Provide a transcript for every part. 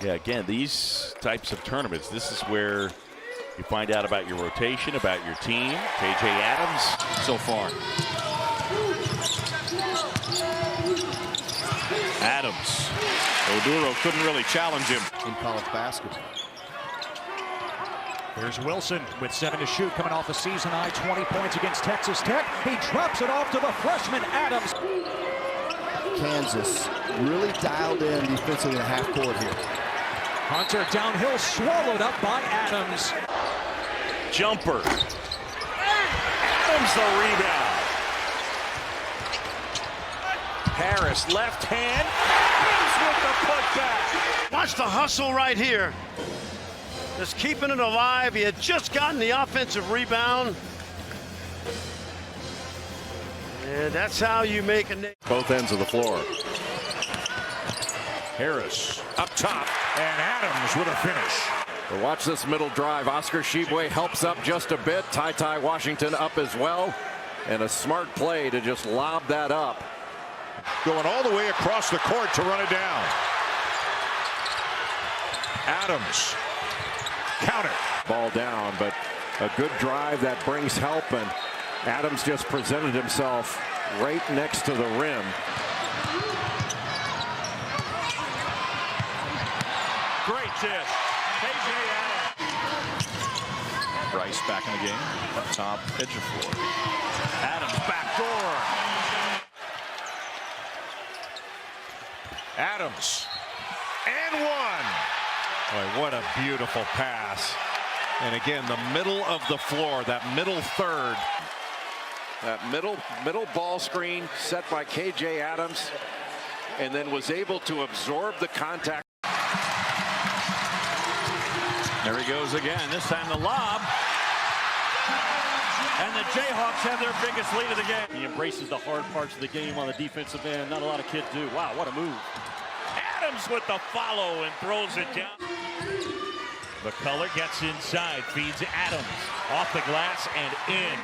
Yeah, again, these types of tournaments, this is where you find out about your rotation, about your team. K.J. Adams so far. Adams. Oduro couldn't really challenge him. In college basketball. Here's Wilson with 7 to shoot, coming off a season-high 20 points against Texas Tech. He drops it off to the freshman Adams. Kansas really dialed in defensively in the half court here. Hunter downhill, swallowed up by Adams. Jumper. Adams the rebound. Harris left hand. Adams with the putback. Watch the hustle right here. Just keeping it alive. He had just gotten the offensive rebound. And that's how you make a name. Both ends of the floor. Harris up top, and Adams with a finish. But watch this middle drive. Oscar Tshiebwe helps up just a bit. Ty Washington up as well. And a smart play to just lob that up. Going all the way across the court to run it down. Adams. Counter. Ball down, but a good drive that brings help, and Adams just presented himself right next to the rim. Great dish. K.J. Adams. Bryce back in the game. Up top, edge of floor. Adams back door. Adams. And one. Boy, what a beautiful pass. And again, the middle of the floor, that middle third. That middle ball screen set by K.J. Adams, and then was able to absorb the contact. There he goes again. This time the lob. And the Jayhawks have their biggest lead of the game. He embraces the hard parts of the game on the defensive end. Not a lot of kids do. Wow, what a move. Adams with the follow and throws it down. McCullough gets inside, feeds Adams. Off the glass and in.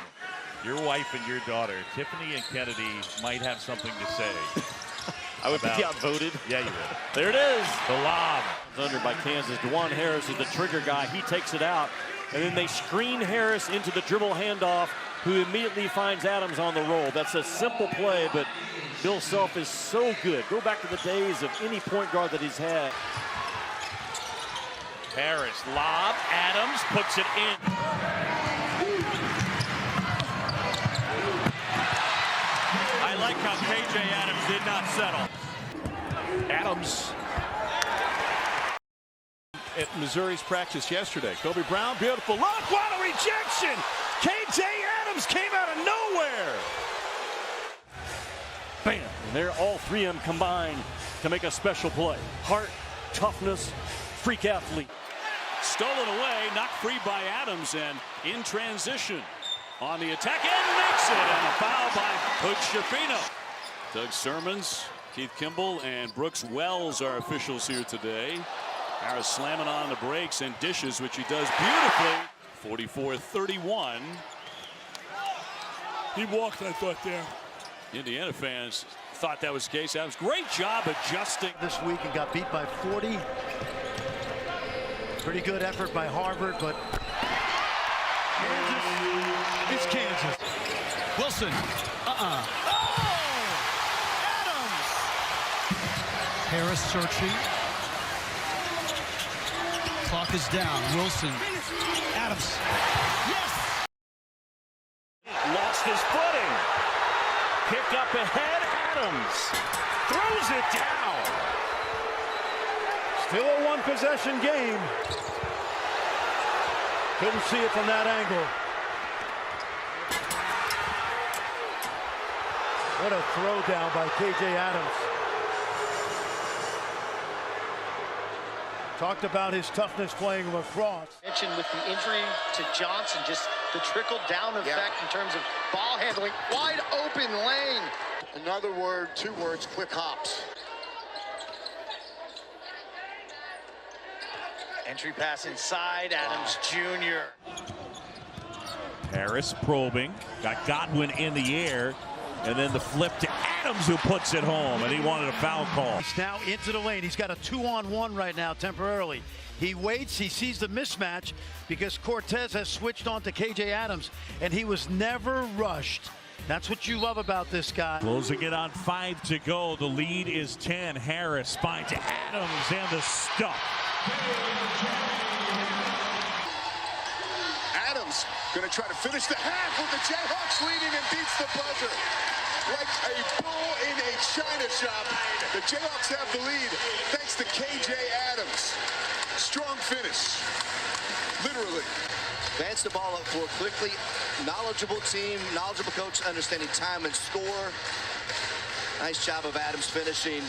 Your wife and your daughter, Tiffany and Kennedy, might have something to say. I would be outvoted. Yeah, you would. There it is. The lob. Under by Kansas. DeJuan Harris is the trigger guy. He takes it out. And then they screen Harris into the dribble handoff, who immediately finds Adams on the roll. That's a simple play, but Bill Self is so good. Go back to the days of any point guard that he's had. Harris lob. Adams puts it in. I like how K.J. Adams did not settle. Adams. At Missouri's practice yesterday. Kobe Brown, beautiful look. What a rejection! K.J. Adams came out of nowhere. Bam! And they're all three of them combined to make a special play. Heart, toughness, freak athlete. Stolen away, knocked free by Adams, and in transition on the attack and makes it, and a foul by Coach Shafino. Doug Sermons, Keith Kimball, and Brooks Wells are officials here today. Harris slamming on the brakes and dishes, which he does beautifully. 44-31. He walked, I thought, there. Indiana fans thought that was the case. Adams, great job adjusting. This week and got beat by 40. Pretty good effort by Harvard, but Kansas is Kansas. Wilson. Oh! Adams. Harris searching. Clock is down. Wilson. Adams. Yes! Lost his footing. Picked up ahead. Adams throws it down. Still a one-possession game. Couldn't see it from that angle. What a throwdown by K.J. Adams. Talked about his toughness playing lacrosse. Mentioned with the injury to Johnson, just the trickle-down effect in terms of ball handling. Wide open lane. Another word, 2 words, quick hops. Entry pass inside, Adams Jr. Harris probing, got Godwin in the air, and then the flip to Adams. Adams who puts it home, and he wanted a foul call. He's now into the lane. He's got a 2-on-1 right now temporarily. He waits, he sees the mismatch because Cortez has switched on to KJ Adams, and he was never rushed. That's what you love about this guy. Closing it on 5 to go. The lead is 10. Harris finds Adams and the stop. Adams going to try to finish the half with the Jayhawks leading and beats the buzzer. Like a bull in a china shop, the Jayhawks have the lead thanks to KJ Adams. Strong finish, literally. Advance the ball up floor quickly. Knowledgeable team, knowledgeable coach, understanding time and score. Nice job of Adams finishing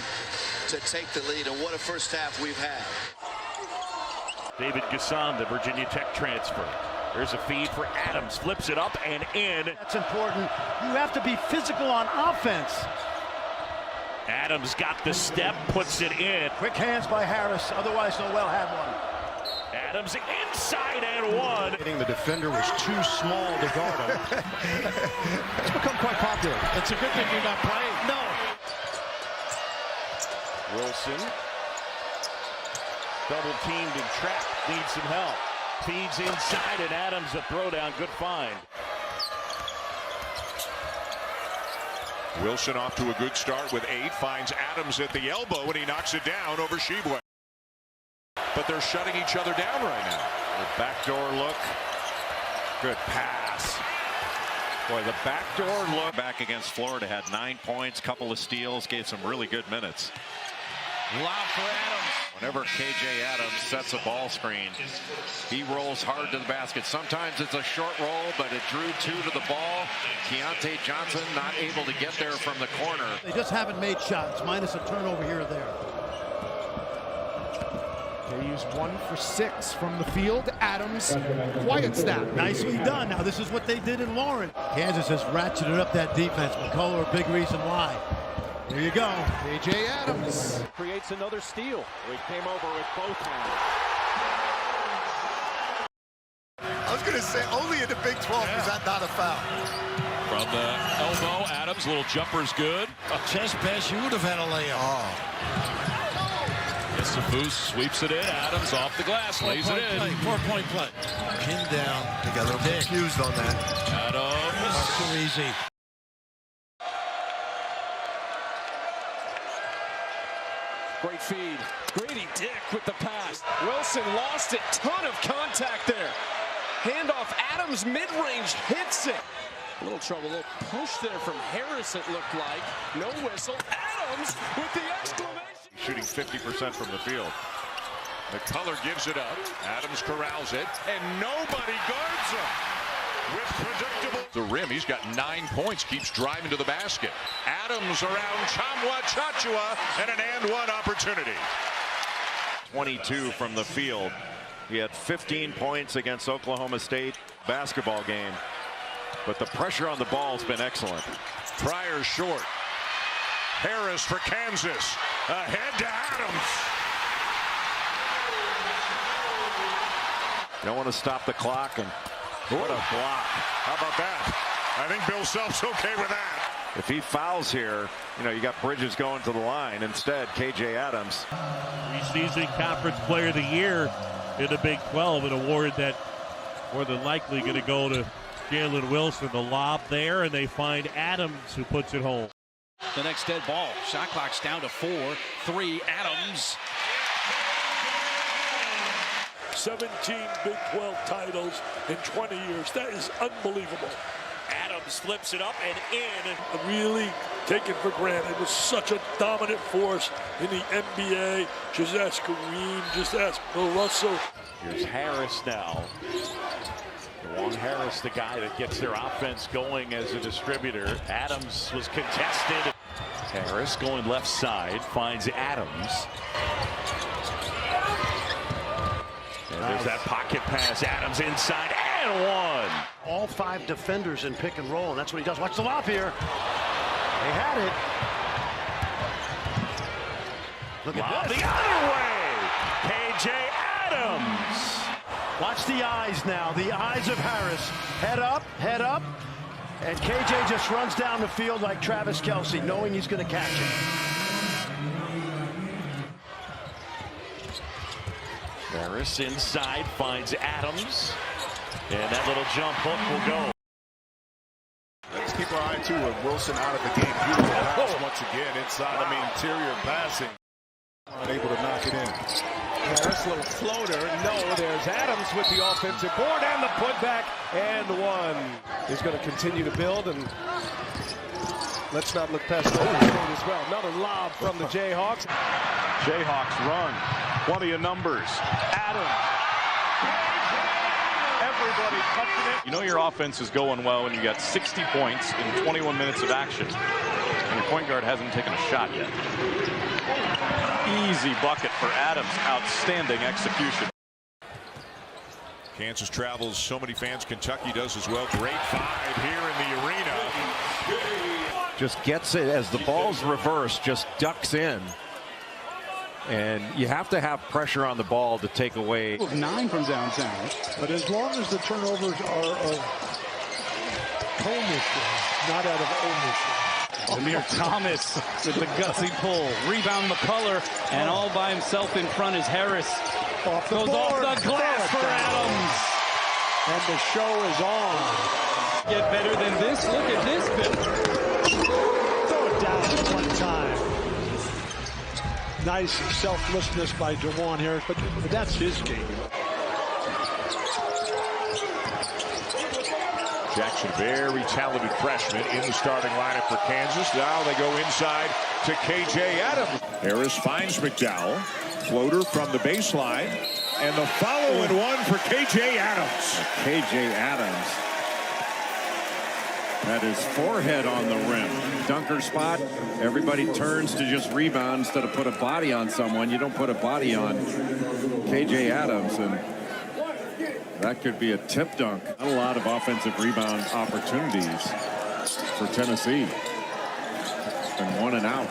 to take the lead, and what a first half we've had. David Gasson, the Virginia Tech transfer. There's a feed for Adams, flips it up and in. That's important. You have to be physical on offense. Adams got the step, puts it in. Quick hands by Harris, otherwise Noel had one. Adams inside and one. The defender was too small to guard him. It's become quite popular. It's a good thing you're not playing. No. Wilson, double teamed and trapped, needs some help. Feeds inside and Adams a throwdown, good find. Wilson off to a good start with 8, finds Adams at the elbow, and he knocks it down over Sheboy. But they're shutting each other down right now. The backdoor look. Good pass. Boy, the backdoor look back against Florida had 9 points, couple of steals, gave some really good minutes. Lob for Adams. Whenever KJ Adams sets a ball screen, he rolls hard to the basket. Sometimes it's a short roll, but it drew 2 to the ball. Keontae Johnson not able to get there from the corner. They just haven't made shots, minus a turnover here or there. They use 1 for 6 from the field. Adams, quiet snap. Nicely done. Now this is what they did in Lawrence. Kansas has ratcheted up that defense. McCullough, a big reason why. There you go. KJ Adams Creates another steal. He came over with both hands. I was going to say, only in the Big 12 is that not a foul. From the elbow, Adams, little jumper's good. A chest pass, you would have had a layup. Safoose sweeps it in. Adams off the glass, lays it in. 4-point play. Pinned down. They got a little confused on that. Adams. Not so easy. Great feed. Grady Dick with the pass. Wilson lost it. Ton of contact there. Handoff. Adams mid-range hits it. A little trouble. A little push there from Harris, it looked like. No whistle. Adams with the exclamation. Shooting 50% from the field. McCullough gives it up. Adams corrals it, and nobody guards him. With predictable the rim, he's got 9 points, keeps driving to the basket. Adams around Chamwa Chachua, and an and-one opportunity. 22 from the field. He had 15 points against Oklahoma State basketball game. But the pressure on the ball has been excellent. Pryor short. Harris for Kansas. Ahead to Adams. Don't want to stop the clock, and what a block. How about that? I think Bill Self's okay with that. If he fouls here, you got Bridges going to the line. Instead, KJ Adams. Preseason Conference Player of the Year in the Big 12, an award that more than likely going to go to Jalen Wilson. The lob there, and they find Adams who puts it home. The next dead ball. Shot clock's down to 4. 3. Adams. 17 Big 12 titles in 20 years. That is unbelievable. Adams flips it up and in. Really taken for granted. Was such a dominant force in the NBA. Just ask Kareem, just ask Bill Russell. Here's Harris now. Juwan Harris, the guy that gets their offense going as a distributor. Adams was contested. Harris going left side, finds Adams. And there's that pocket pass. Adams inside and one. All 5 defenders in pick and roll, and that's what he does. Watch the lob here. They had it. Look at this. The other way. KJ Adams. Watch the eyes now. The eyes of Harris. Head up, And KJ just runs down the field like Travis Kelce, knowing he's going to catch it. Harris inside finds Adams. And that little jump hook will go. Let's keep our eye too with Wilson out of the game. Beautiful pass once again inside. I mean, interior passing. Unable to knock it in. Harris, little floater. No, there's Adams with the offensive board and the putback. And the one is going to continue to build. And let's not look past the as well. Another lob from the Jayhawks. Jayhawks run. Plenty of numbers. Adams. Everybody touching it. You know your offense is going well when you got 60 points in 21 minutes of action. And your point guard hasn't taken a shot yet. Easy bucket for Adams. Outstanding execution. Kansas travels so many fans. Kentucky does as well. Great five here in the arena. Just gets it as the ball's reversed, just ducks in. And you have to have pressure on the ball to take away. 9 from downtown. But as long as the turnovers are of commission, not out of omission. Amir Thomas with the gutsy pull. Rebound McCullough, and all by himself in front is Harris. Goes off the glass for Adams. And the show is on. Get better than this. Look at this bit. Throw it down one time. Nice selflessness by Jawan Harris, but that's his game. Jackson, very talented freshman in the starting lineup for Kansas. Now they go inside to KJ Adams. Harris finds McDowell. Floater from the baseline. And the follow and one for KJ Adams. KJ Adams had his forehead on the rim. Dunker spot. Everybody turns to just rebound instead of put a body on someone. You don't put a body on KJ Adams, and that could be a tip dunk. Not a lot of offensive rebound opportunities for Tennessee. It's been one and out.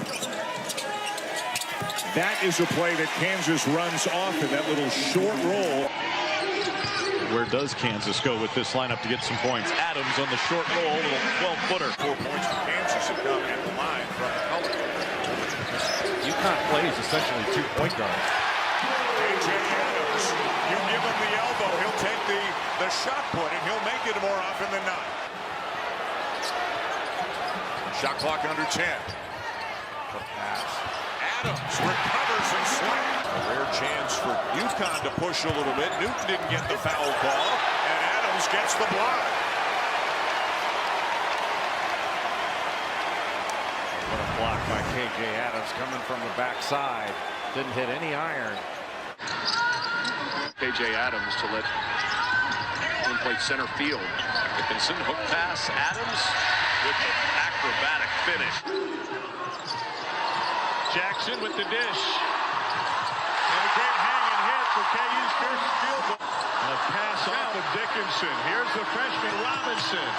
That is a play that Kansas runs off in that little short roll. Where does Kansas go with this lineup to get some points? Adams on the short roll, little 12-footer. 4 points for Kansas have come at the line from McCullough. UConn plays essentially 2 point guards. KJ Adams, you give him the elbow, he'll take the shot put, and he'll make it more often than not. Shot clock under 10. The pass. Adams recovers and slams. A rare chance for UConn to push a little bit. Newton didn't get the foul call, and Adams gets the block. What a block by KJ Adams coming from the backside. Didn't hit any iron. KJ Adams to let him play center field. Dickinson, hook pass. Adams with the acrobatic finish. Jackson with the dish. And a great hanging hit for KU's first field goal. And a pass off of Dickinson. Here's the freshman Robinson.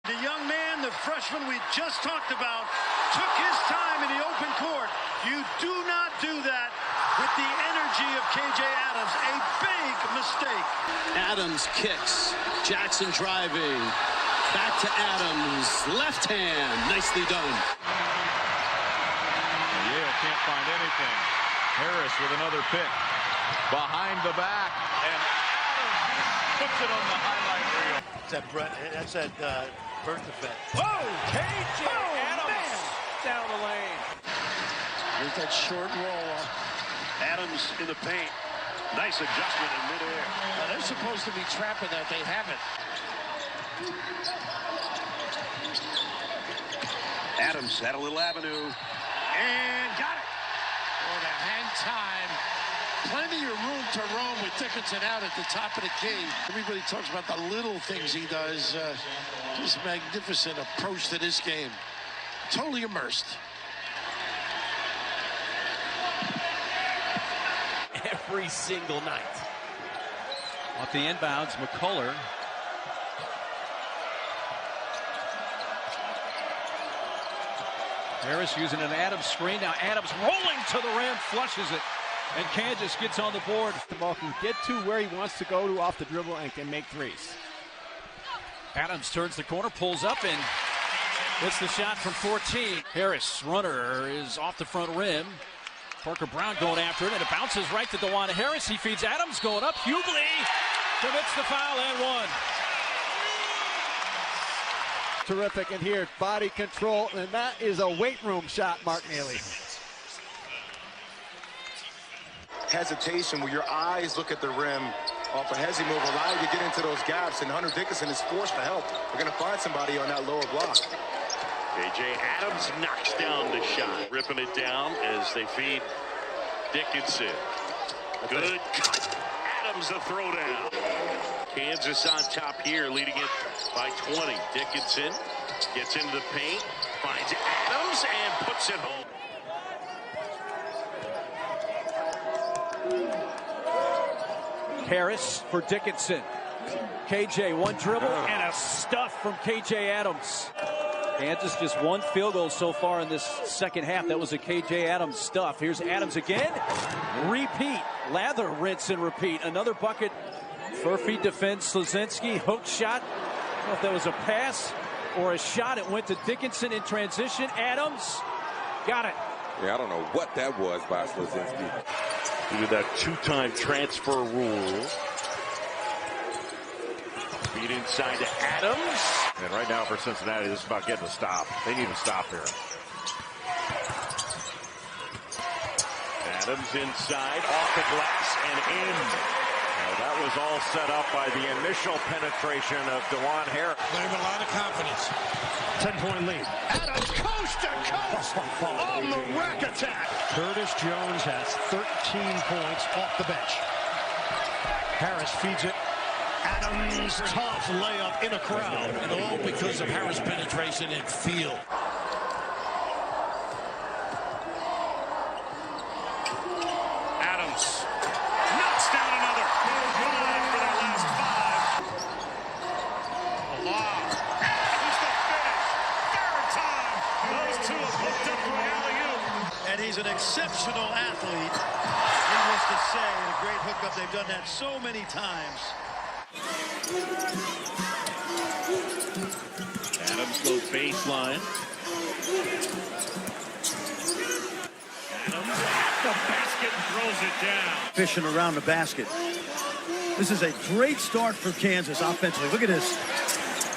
The young man, the freshman we just talked about, took his time in the open court. You do not do that with the energy of KJ Adams. A big mistake. Adams kicks. Jackson driving. Back to Adams. Left hand. Nicely done. Yale can't find anything. Harris with another pick. Behind the back. And Adams puts it on the highlight reel. That's that birth effect. Oh, KJ Adams down the lane. There's that short roll. Adams in the paint. Nice adjustment in midair. Now they're supposed to be trapping that. They haven't. Adams had a little avenue and got it. For the hang time. Plenty of room to roam with Dickinson out at the top of the key. Everybody talks about the little things he does. Just magnificent approach to this game. Totally immersed. Every single night. Off the inbounds, McCullough. Harris using an Adams screen. Now Adams rolling to the rim, flushes it. And Kansas gets on the board. The ball can get to where he wants to go to off the dribble and can make threes. Adams turns the corner, pulls up, and hits the shot from 14. Harris, runner, is off the front rim. Parker Brown going after it, and it bounces right to DeJuan Harris. He feeds Adams, going up. Hughley commits the foul and one. Terrific, and here, body control, and that is a weight room shot, Mark Neely. Hesitation where your eyes look at the rim off a hezzy move allow you to get into those gaps, and Hunter Dickinson is forced to help. We're going to find somebody on that lower block. KJ Adams knocks down the shot, ripping it down as they feed Dickinson. Good cut. Adams the throwdown. Kansas on top here, leading it by 20. Dickinson gets into the paint, finds Adams, and puts it home. Harris for Dickinson. KJ, one dribble and a stuff from KJ Adams. Kansas just one field goal so far in this second half. That was a KJ Adams stuff. Here's Adams again. Repeat. Lather, rinse, and repeat. Another bucket. 4 feet defense. Slazinski, hook shot. I don't know if that was a pass or a shot. It went to Dickinson in transition. Adams got it. Yeah, I don't know what that was by Slazinski. Due to that two-time transfer rule. Feed inside to Adams. And right now for Cincinnati, this is about getting a stop. They need a stop here. Adams inside, off the glass, and in. Now, that was all set up by the initial penetration of DeJuan Harris. They have a lot of confidence. 10-point lead. Adams coast to coast on the rack attack. Curtis Jones has 13 points off the bench. Harris feeds it. Adams, tough layup in a crowd. And all because of Harris' penetration and feel. Adams knocks down another. 5 for their last 5. Allah. He's the finish. Third time. Those two have hooked up for the alley-oop. And he's an exceptional athlete. Needless to say, a great hookup. They've done that so many times. Adams goes baseline. Adams at the basket and throws it down. Fishing around the basket. This is a great start for Kansas offensively. Look at this.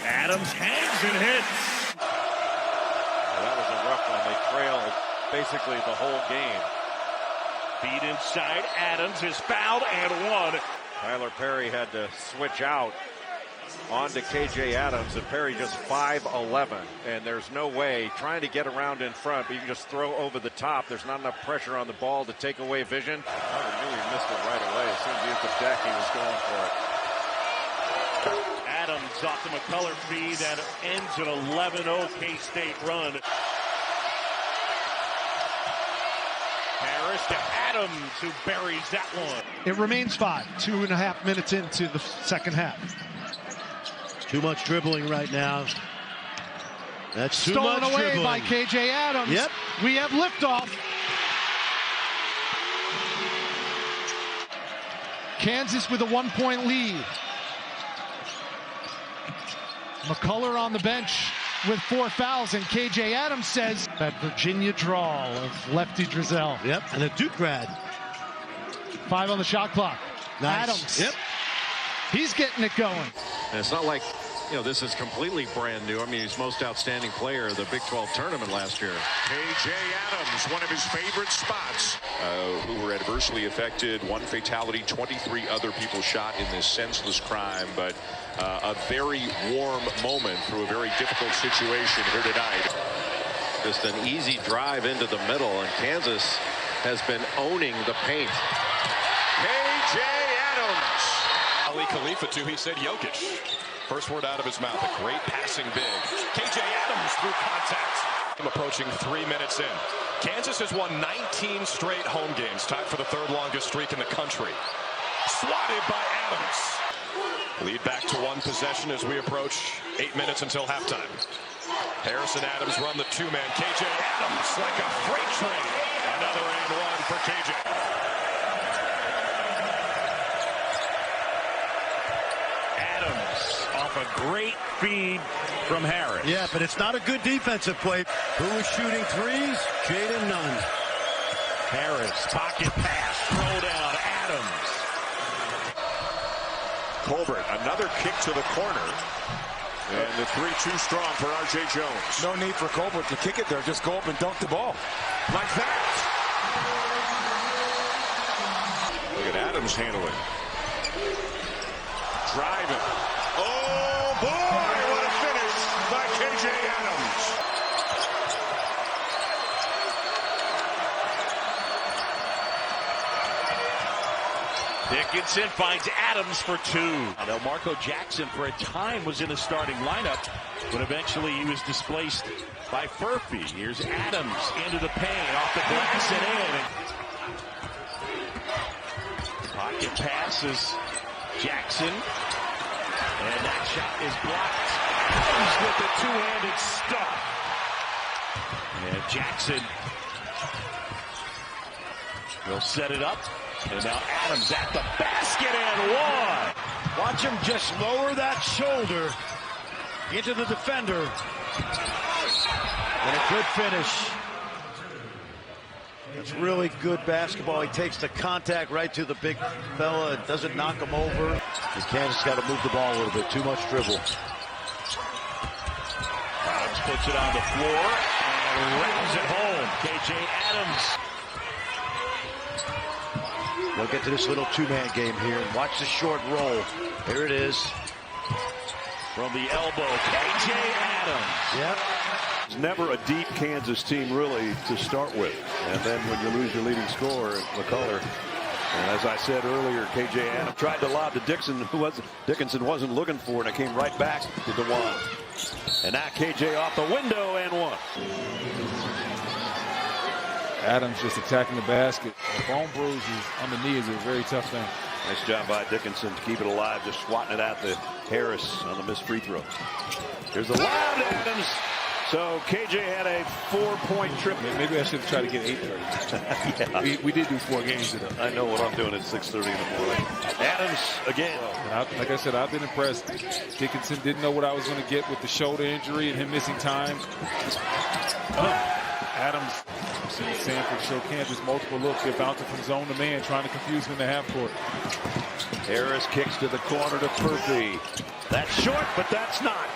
Adams hangs and hits. Well, that was a rough one. They trailed basically the whole game. Feed inside. Adams is fouled and one. Tyler Perry had to switch out onto KJ Adams, and Perry just 5'11", and there's no way trying to get around in front, but you can just throw over the top. There's not enough pressure on the ball to take away vision. I knew he missed it right away. As soon as he hit the deck, he was going for it. Adams off the McCullough feed that ends an 11-0 K-State run. Harris to Adams, who buries that one. It remains 5. 2.5 minutes into the second half. Too much dribbling right now. That's too Stolen much away dribbling. by KJ Adams. Yep. We have liftoff. Kansas with a 1-point lead. McCullough on the bench with 4 fouls, and KJ Adams says that Virginia drawl of Lefty Drizel. Yep, and a Duke grad. 5 on the shot clock. Nice. Adams. Yep. He's getting it going. And it's not like, you know, this is completely brand new. I mean, he's most outstanding player of the Big 12 tournament last year. KJ Adams, one of his favorite spots. Who were adversely affected. 1 fatality, 23 other people shot in this senseless crime, but a very warm moment through a very difficult situation here tonight. Just an easy drive into the middle, and Kansas has been owning the paint. KJ Adams. Ali Khalifa, too, he said Jokic. First word out of his mouth, a great passing big. KJ Adams through contact. Approaching 3 minutes in. Kansas has won 19 straight home games, tied for the 3rd longest streak in the country. Swatted by Adams. Lead back to 1 possession as we approach 8 minutes until halftime. Harris and Adams run the 2-man. KJ Adams like a freight train. Another and one for KJ. Adams off a Great feed from Harris. Yeah, but it's not a good defensive play. Who is shooting threes? Jaden Nunn. Harris, pocket pass, throw down, Adams. Colbert, another kick to the corner. And the three too strong for R.J. Jones. No need for Colbert to kick it there. Just go up and dunk the ball. Like that. Look at Adams handling. Driving. Oh, boy, what a finish by K.J. Adams. Dickinson finds Adams for two. Now, Marco Jackson for a time was in the starting lineup, but eventually he was displaced by Furphy. Here's Adams into the paint, off the glass and in. Pocket passes Jackson, and that shot is blocked. Adams with the two-handed stuff. And Jackson will set it up. And now Adams at the basket and one. Watch him just lower that shoulder into the defender. And a good finish. That's really good basketball. He takes the contact right to the big fella and doesn't knock him over. And Kansas got to move the ball a little bit. Too much dribble. Adams puts it on the floor and rams it home. K.J. Adams. We'll get to this little two-man game here and watch the short roll. Here it is. From the elbow, K.J. Adams. Yep. It's never a deep Kansas team, really, to start with. And then when you lose your leading scorer, McCullough, and as I said earlier, K.J. Adams tried to lob to Dickinson wasn't looking for it, and it came right back to DeJuan. And now K.J. off the window and one. Adams just attacking the basket. The bone bruise on the knee is a very tough thing. Nice job by Dickinson to keep it alive, just swatting it out to Harris on the missed free throw. Here's the lob to Adams. So KJ had a 4-point trip. Maybe I should have tried to get 8:30. Yeah. We did do 4 games today. I know what I'm doing at 6:30 in the morning. Adams again. Like I said, I've been impressed. Dickinson didn't know what I was going to get with the shoulder injury and him missing time. Adams, seeing Sanford show Kansas multiple looks. They're bouncing from zone to man, trying to confuse him in the half court. Harris kicks to the corner to Furphy. That's short, but that's not.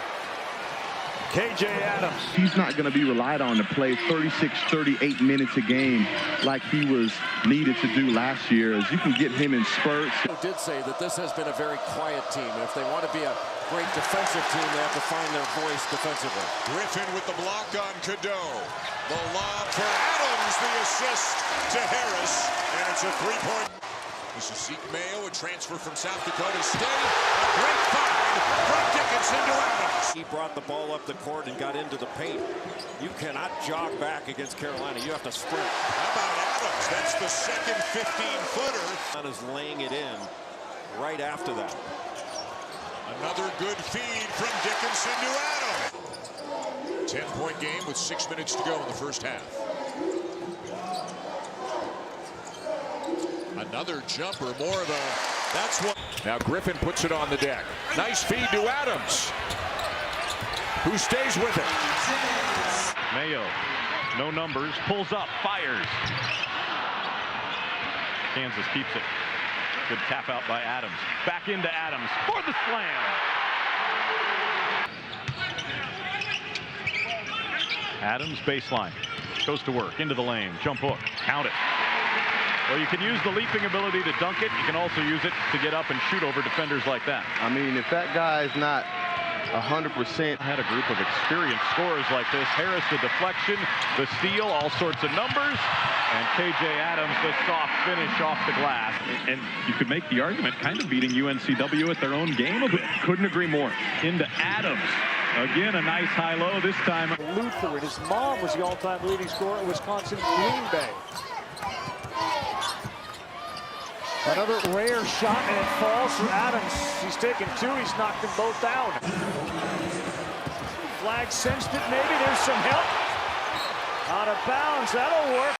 K.J. Adams. He's not going to be relied on to play 36, 38 minutes a game like he was needed to do last year, as you can get him in spurts. Did say that this has been a very quiet team. If they want to be a great defensive team, they have to find their voice defensively. Griffin with the block on Cadeau. The lob for Adams, the assist to Harris, and it's a three-point. This is Zeke Mayo, a transfer from South Dakota State. A great find from Dickinson to Adams. He brought the ball up the court and got into the paint. You cannot jog back against Carolina. You have to sprint. How about Adams? That's the second 15-footer. Is laying it in right after that. Another good feed from Dickinson to Adams. 10-point game with 6 minutes to go in the first half. Another jumper, more of a, that's what. Now Griffin puts it on the deck. Nice feed to Adams, who stays with it. Mayo, no numbers, pulls up, fires. Kansas keeps it. Good tap out by Adams. Back into Adams for the slam. Adams baseline. Goes to work, into the lane, jump hook, count it. Well, you can use the leaping ability to dunk it. You can also use it to get up and shoot over defenders like that. I mean, if that guy is not 100%. Had a group of experienced scorers like this. Harris, the deflection, the steal, all sorts of numbers. And K.J. Adams, the soft finish off the glass. And you could make the argument kind of beating UNCW at their own game. Couldn't agree more. Into Adams. Again, a nice high-low this time. Luther, and his mom was the all-time leading scorer at Wisconsin Green Bay. Another rare shot, and it falls for Adams. He's taken 2. He's knocked them both down. Flag sensed it. Maybe there's some help. Out of bounds. That'll work.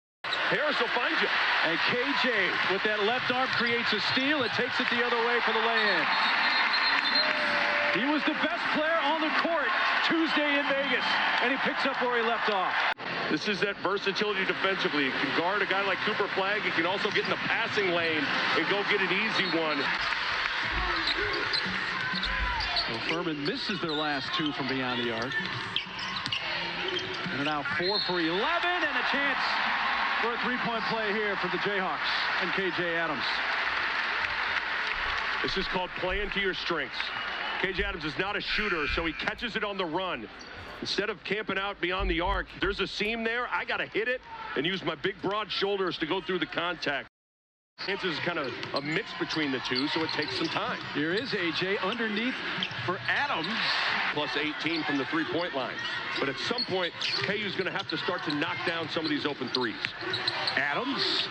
Harris will find you. And KJ, with that left arm, creates a steal. It takes it the other way for the lay-in. He was the best player on the court Tuesday in Vegas, and he picks up where he left off. This is that versatility defensively. He can guard a guy like Cooper Flagg. He can also get in the passing lane and go get an easy one. So Furman misses their last two from beyond the arc. And are now 4 for 11, and a chance for a three-point play here for the Jayhawks and KJ Adams. This is called playing to your strengths. KJ Adams is not a shooter, so he catches it on the run. Instead of camping out beyond the arc, there's a seam there. I got to hit it and use my big, broad shoulders to go through the contact. This is kind of a mix between the two, so it takes some time. Here is AJ underneath for Adams. Plus 18 from the three-point line. But at some point, KU's going to have to start to knock down some of these open threes. Adams.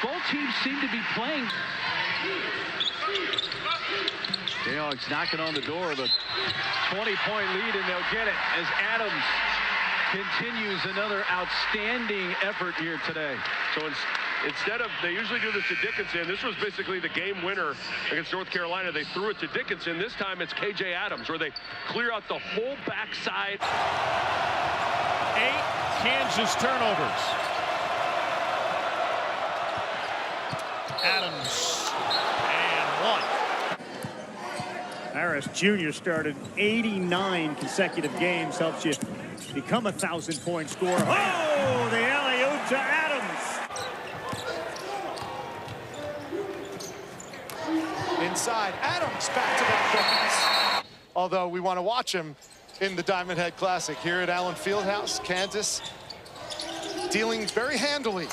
Both teams seem to be playing. Jayhawks knocking on the door of a 20-point lead, and they'll get it as Adams continues another outstanding effort here today. So instead of, they usually do this to Dickinson. This was basically the game winner against North Carolina. They threw it to Dickinson. This time it's KJ Adams, where they clear out the whole backside. 8 Kansas turnovers. Adams and 1. Harris Jr. started 89 consecutive games, helps you become a 1,000-point scorer. Oh, the alley-oop to Adams. Inside, Adams back to back points. Although we want to watch him in the Diamond Head Classic here at Allen Fieldhouse, Kansas, dealing very handily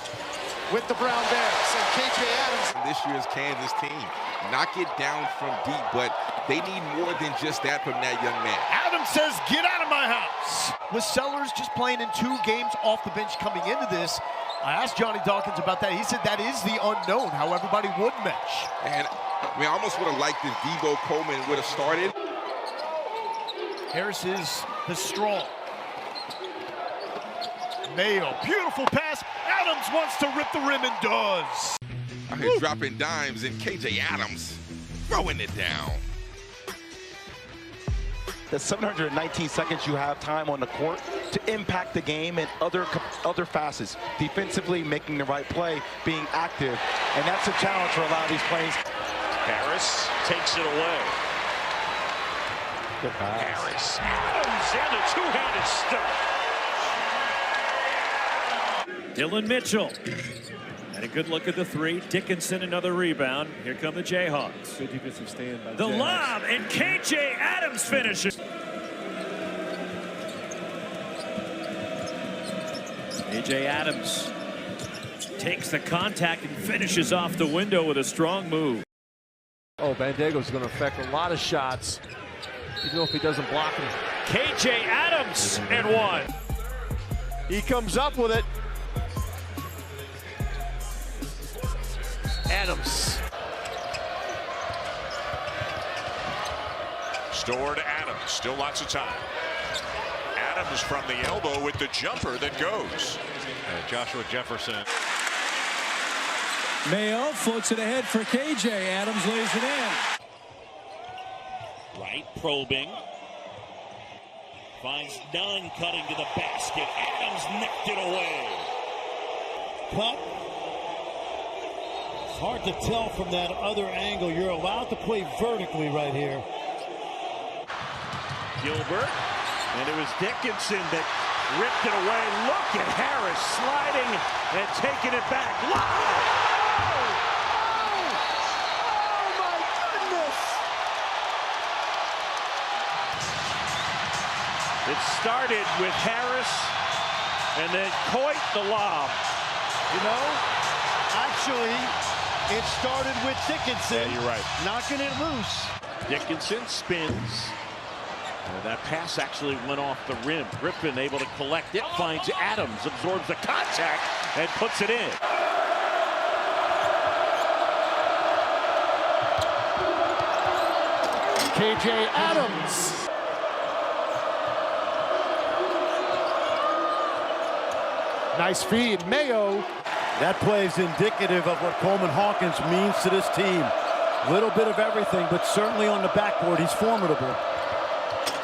with the Brown Bears and KJ Adams. This year's Kansas team, knock it down from deep, but they need more than just that from that young man. Adams says, get out of my house. With Sellers just playing in 2 games off the bench coming into this, I asked Johnny Dawkins about that. He said that is the unknown, how everybody would mesh. And I mean, I almost would have liked if Devo Coleman would have started. Harris is the strong. Mayo, beautiful pass. Adams wants to rip the rim and does. Out here dropping dimes, and KJ Adams throwing it down. The 719 seconds you have time on the court to impact the game in other facets. Defensively, making the right play, being active, and that's a challenge for a lot of these plays. Harris takes it away. Good pass. Harris. Adams and a two-handed stuff. Dylan Mitchell. And a good look at the three. Dickinson, another rebound. Here come the Jayhawks. Good defensive stand by the Jayhawks. lob, and KJ Adams finishes. KJ Adams takes the contact and finishes off the window with a strong move. Oh, Bandego's going to affect a lot of shots, even if he doesn't block him. KJ Adams and 1. He comes up with it. Adams. Stored Adams, still lots of time. Adams from the elbow with the jumper that goes. Joshua Jefferson. Mayo floats it ahead for KJ. Adams lays it in. Right, probing. Finds none, cutting to the basket. Adams knocked it away. Cut. It's hard to tell from that other angle. You're allowed to play vertically right here. Gilbert. And it was Dickinson that ripped it away. Look at Harris sliding and taking it back. Wow! It started with Harris and then Coit the lob. You know, actually, it started with Dickinson. Yeah, you're right. Knocking it loose. Dickinson spins. And that pass actually went off the rim. Griffin able to collect it, finds Adams, absorbs the contact, and puts it in. KJ Adams. Nice feed, Mayo. That play is indicative of what Coleman Hawkins means to this team. Little bit of everything, but certainly on the backboard, he's formidable.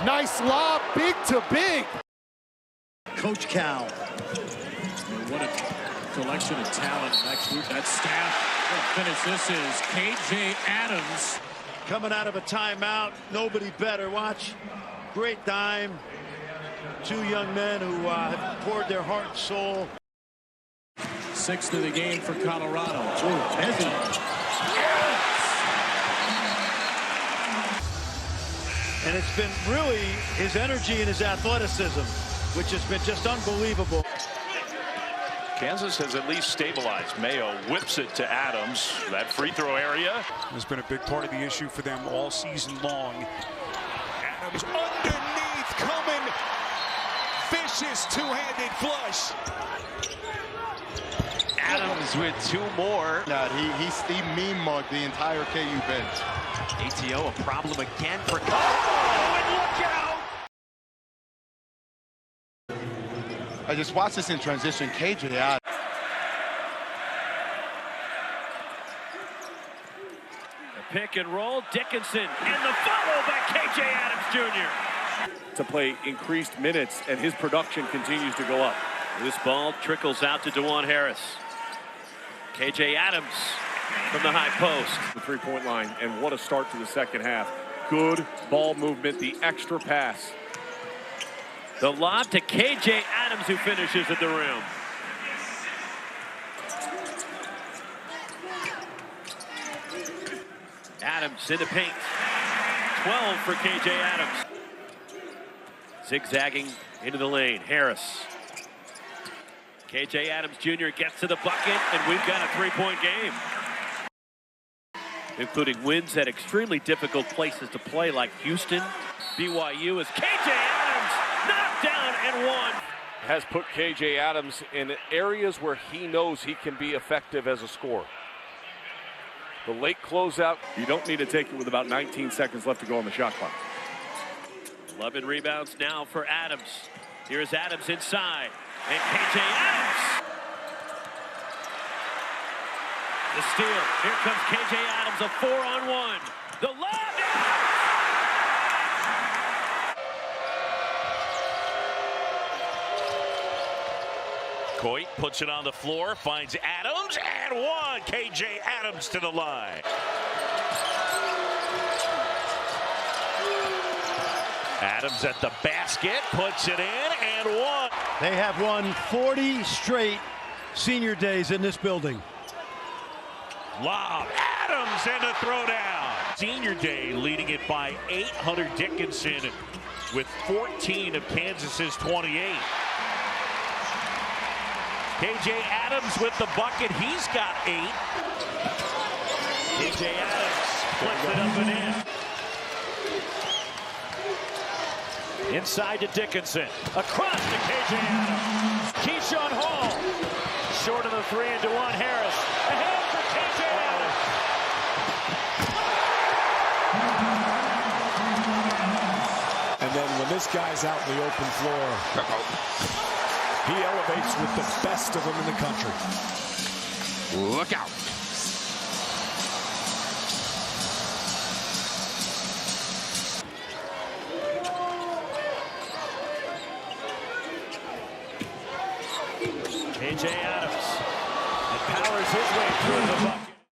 Nice lob, big to big. Coach Cal. What a collection of talent next week. That staff will finish. This is K.J. Adams. Coming out of a timeout, nobody better. Watch. Great dime. Two young men who have poured their heart and soul. Sixth of the game for Colorado. And it's been really his energy and his athleticism, which has been just unbelievable. Kansas has at least stabilized. Mayo whips it to Adams. That free throw area has been a big part of the issue for them all season long. Adams underneath, coming. Vicious two-handed flush. Adams with two more. He meme-mugged the entire KU bench. ATO a problem again for Colorado, and look out! I just watched this in transition. KJ Adams. A pick and roll, Dickinson, and the follow by KJ Adams Jr. To play increased minutes, and his production continues to go up. This ball trickles out to DeJuan Harris. KJ Adams from the high post. The three-point line, and what a start to the second half. Good ball movement, the extra pass. The lob to KJ Adams, who finishes at the rim. Adams in the paint. 12 for KJ Adams. Zigzagging into the lane. Harris. KJ Adams Jr. gets to the bucket, and we've got a three-point game. Including wins at extremely difficult places to play like Houston. BYU is KJ Adams knocked down and one. Has put KJ Adams in areas where he knows he can be effective as a scorer. The late closeout. You don't need to take it with about 19 seconds left to go on the shot clock. 11 rebounds now for Adams. Here's Adams inside. And KJ Adams. The steal. Here comes KJ Adams, a 4-on-1. The lob. Coit puts it on the floor, finds Adams, and one. KJ Adams to the line. Adams at the basket, puts it in, and one. They have won 40 straight senior days in this building. Lob, Adams, and a throwdown. Senior day leading it by 8. Hunter Dickinson with 14 of Kansas's 28. KJ Adams with the bucket. He's got 8. KJ Adams puts it up and in. Inside to Dickinson. Across to KJ Adams. Keyshawn Hall. Short of the 3 and DeJuan Harris. Ahead for KJ Adams. And then when this guy's out in the open floor, he elevates with the best of them in the country. Look out. KJ Adams. It powers his way through the bucket.